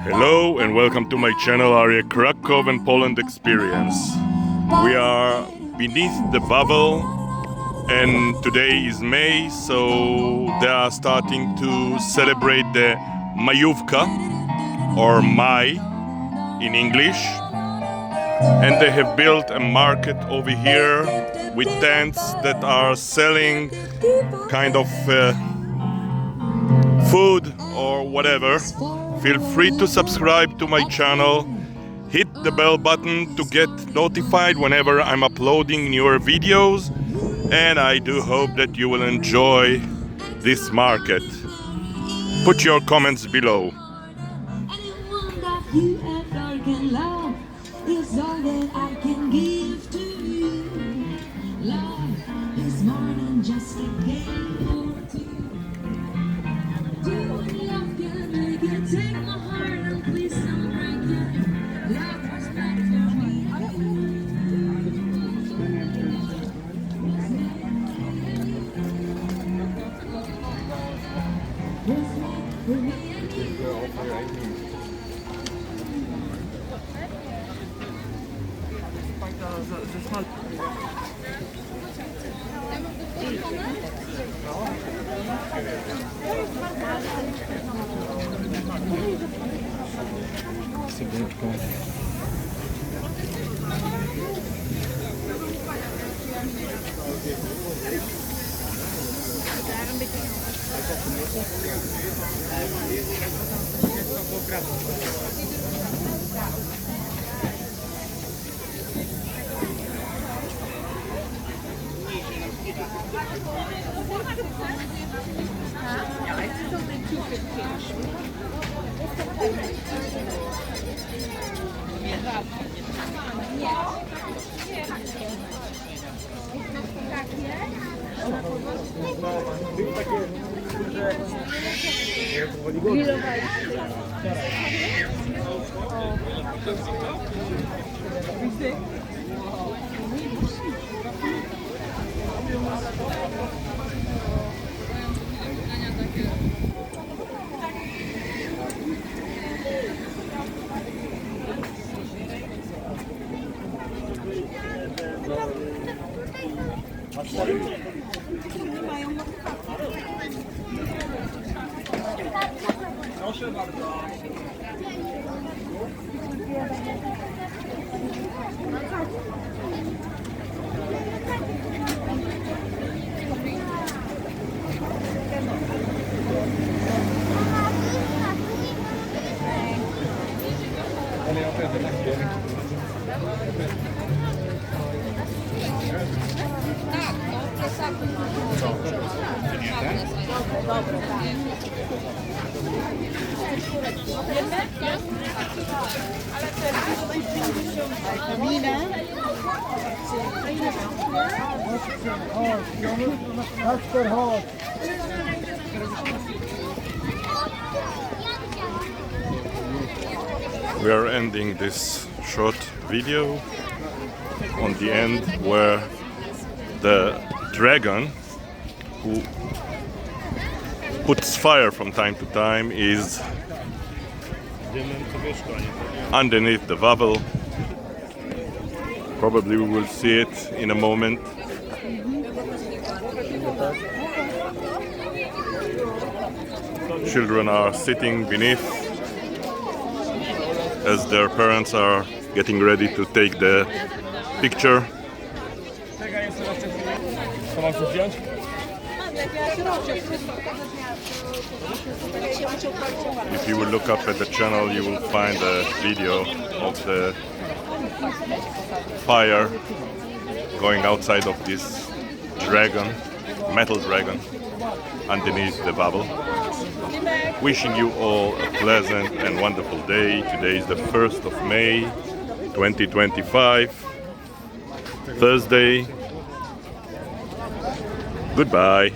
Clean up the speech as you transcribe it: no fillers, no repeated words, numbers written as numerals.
Hello and welcome to my channel, our Kraków and Poland experience. We are beneath the bubble and today is May, so they are starting to celebrate the Majówka or Mai in English. And they have built a market over here with tents that are selling kind of food or whatever. Feel free to subscribe to my channel, hit the bell button to get notified whenever I'm uploading newer videos, and I do hope that you will enjoy this market. Put your comments below. Take my heart and please don't break it. Love was meant for me. Proszę bardzo. We are ending this short video on the end where the dragon who puts fire from time to time is underneath the bubble. Probably we will see it in a moment. Children are sitting beneath as their parents are getting ready to take the picture. If you will look up at the channel, you will find a video of the fire going outside of this dragon, metal dragon, underneath the bubble. Wishing you all a pleasant and wonderful day. Today is the 1st of May 2025, Thursday. Goodbye.